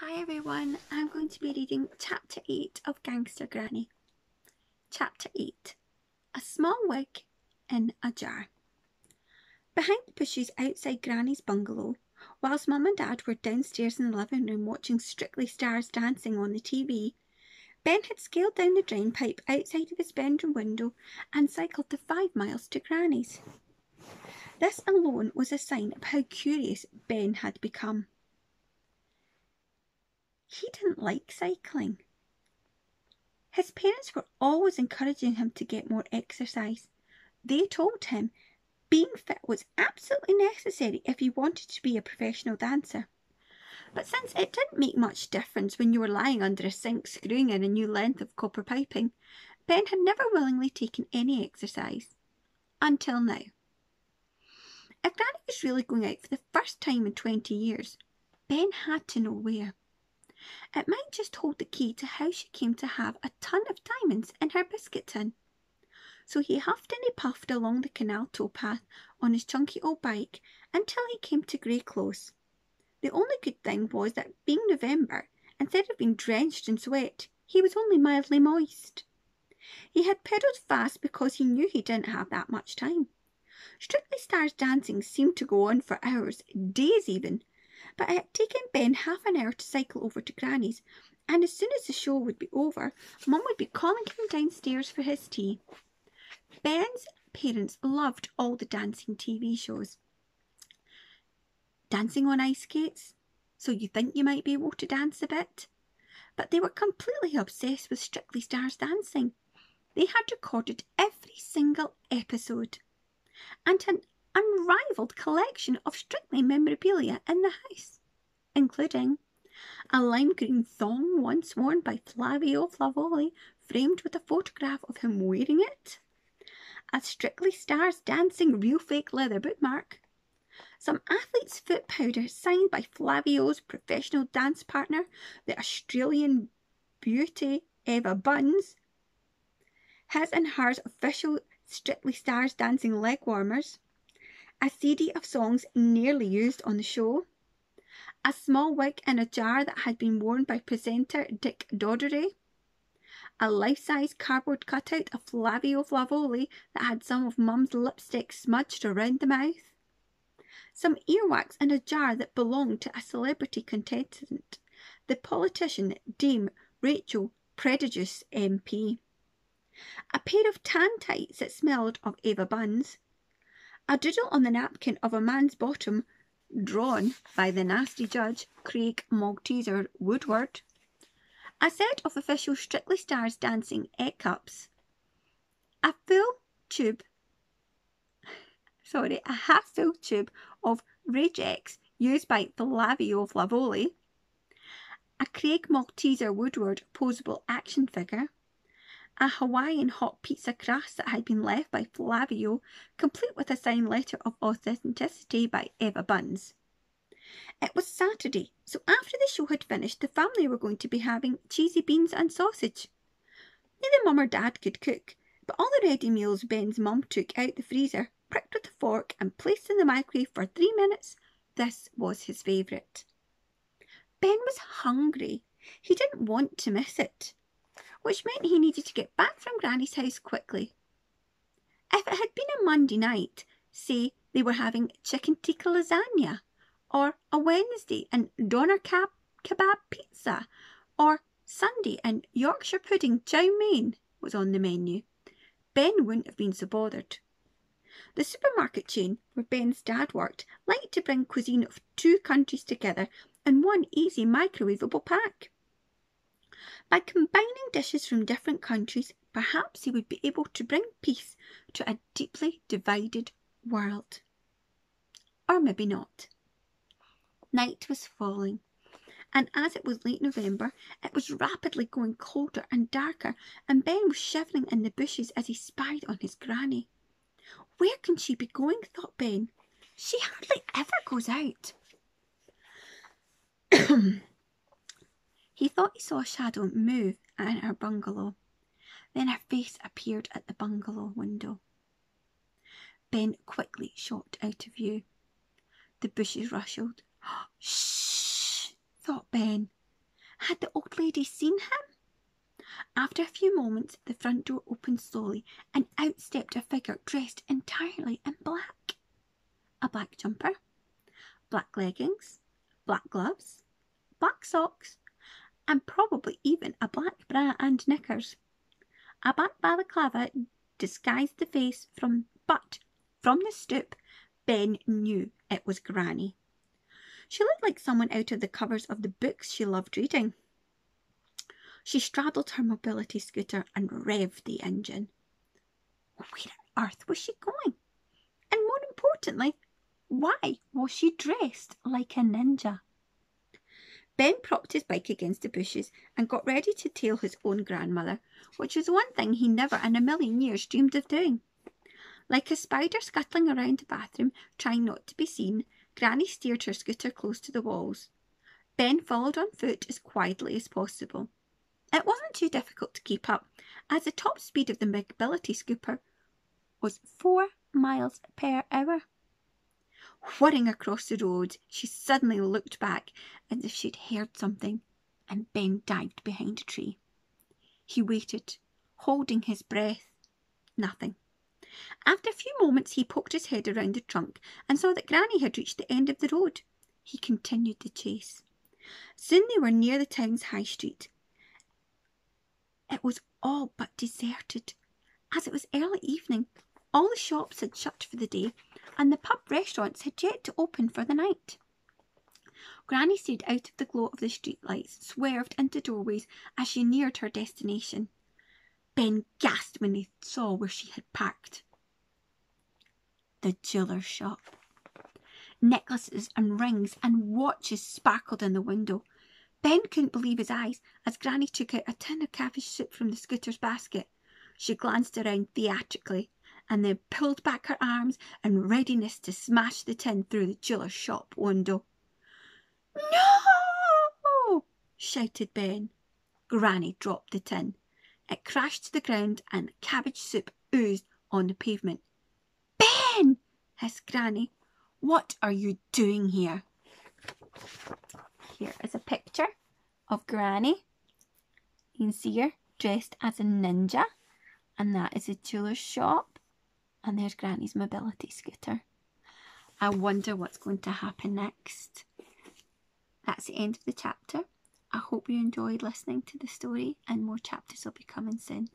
Hi everyone, I'm going to be reading Chapter 8 of Gangsta Granny. Chapter 8. A Small Wig in a Jar. Behind the bushes outside Granny's bungalow, whilst Mum and Dad were downstairs in the living room watching Strictly Stars Dancing on the TV, Ben had scaled down the drain pipe outside of his bedroom window and cycled the 5 miles to Granny's. This alone was a sign of how curious Ben had become. He didn't like cycling. His parents were always encouraging him to get more exercise. They told him being fit was absolutely necessary if he wanted to be a professional dancer. But since it didn't make much difference when you were lying under a sink screwing in a new length of copper piping, Ben had never willingly taken any exercise. Until now. If Granny was really going out for the first time in 20 years, Ben had to know where. It might just hold the key to how she came to have a ton of diamonds in her biscuit tin. So he huffed and he puffed along the canal towpath on his chunky old bike until he came to Grey Close. The only good thing was that being November, instead of being drenched in sweat, he was only mildly moist. He had pedalled fast because he knew he didn't have that much time. Strictly Stars Dancing seemed to go on for hours, days even, but it had taken Ben half an hour to cycle over to Granny's, and as soon as the show would be over, Mum would be calling him downstairs for his tea. Ben's parents loved all the dancing TV shows. Dancing on ice skates, so you think you might be able to dance a bit? But they were completely obsessed with Strictly Stars Dancing. They had recorded every single episode, and an unrivalled collection of Strictly memorabilia in the house, including a lime green thong once worn by Flavio Flavoli, framed with a photograph of him wearing it, a Strictly Stars Dancing real fake leather bookmark, some athlete's foot powder signed by Flavio's professional dance partner, the Australian beauty Eva Buns, his and hers official Strictly Stars Dancing leg warmers, a CD of songs nearly used on the show, a small wig in a jar that had been worn by presenter Dick Doddery, a life-size cardboard cutout of Flavio Flavoli that had some of Mum's lipstick smudged around the mouth, some earwax in a jar that belonged to a celebrity contestant, the politician Dame Rachel Predigious MP, a pair of tan tights that smelled of Eva Buns, a doodle on the napkin of a man's bottom drawn by the nasty judge Craig Malteser Woodward, a set of official Strictly Stars Dancing egg cups, a half-full tube of Ragex used by Flavio Flavoli, a Craig Malteser Woodward posable action figure, a Hawaiian hot pizza crust that had been left by Flavio, complete with a signed letter of authenticity by Eva Buns. It was Saturday, so after the show had finished, the family were going to be having cheesy beans and sausage. Neither Mum or Dad could cook, but all the ready meals Ben's mum took out the freezer, pricked with a fork and placed in the microwave for 3 minutes. This was his favourite. Ben was hungry. He didn't want to miss it, which meant he needed to get back from Granny's house quickly. If it had been a Monday night, say they were having chicken tikka lasagna, or a Wednesday and doner kebab pizza, or Sunday and Yorkshire pudding chow mein was on the menu, Ben wouldn't have been so bothered. The supermarket chain where Ben's dad worked liked to bring cuisine of 2 countries together in one easy microwavable pack. By combining dishes from different countries, perhaps he would be able to bring peace to a deeply divided world. Or maybe not. Night was falling, and as it was late November, it was rapidly growing colder and darker, and Ben was shivering in the bushes as he spied on his granny. Where can she be going, thought Ben. She hardly ever goes out. He thought he saw a shadow move in her bungalow. Then her face appeared at the bungalow window. Ben quickly shot out of view. The bushes rustled. Shh, thought Ben. Had the old lady seen him? After a few moments, the front door opened slowly, and out stepped a figure dressed entirely in black. A black jumper, black leggings, black gloves, black socks, and probably even a black bra and knickers. A black balaclava disguised the face, but from the stoop, Ben knew it was Granny. She looked like someone out of the covers of the books she loved reading. She straddled her mobility scooter and revved the engine. Where on earth was she going? And more importantly, why was she dressed like a ninja? Ben propped his bike against the bushes and got ready to tail his own grandmother, which was one thing he never in a million years dreamed of doing. Like a spider scuttling around the bathroom, trying not to be seen, Granny steered her scooter close to the walls. Ben followed on foot as quietly as possible. It wasn't too difficult to keep up, as the top speed of the mobility scooter was 4 miles per hour. Whirring across the road, she suddenly looked back as if she'd heard something, and Ben dived behind a tree. He waited, holding his breath. Nothing. After a few moments, he poked his head around the trunk and saw that Granny had reached the end of the road. He continued the chase. Soon they were near the town's high street. It was all but deserted. As it was early evening, all the shops had shut for the day, and the pub restaurants had yet to open for the night. Granny stayed out of the glow of the streetlights, swerved into doorways as she neared her destination. Ben gasped when he saw where she had parked. The jeweller's shop. Necklaces and rings and watches sparkled in the window. Ben couldn't believe his eyes as Granny took out a tin of cabbage soup from the scooter's basket. She glanced around theatrically and then pulled back her arms in readiness to smash the tin through the jeweller's shop window. "No!" shouted Ben. Granny dropped the tin. It crashed to the ground and the cabbage soup oozed on the pavement. "Ben!" hissed Granny. "What are you doing here?" Here is a picture of Granny. You can see her dressed as a ninja. And that is a jeweller's shop. And there's Granny's mobility scooter. I wonder what's going to happen next. That's the end of the chapter. I hope you enjoyed listening to the story, and more chapters will be coming soon.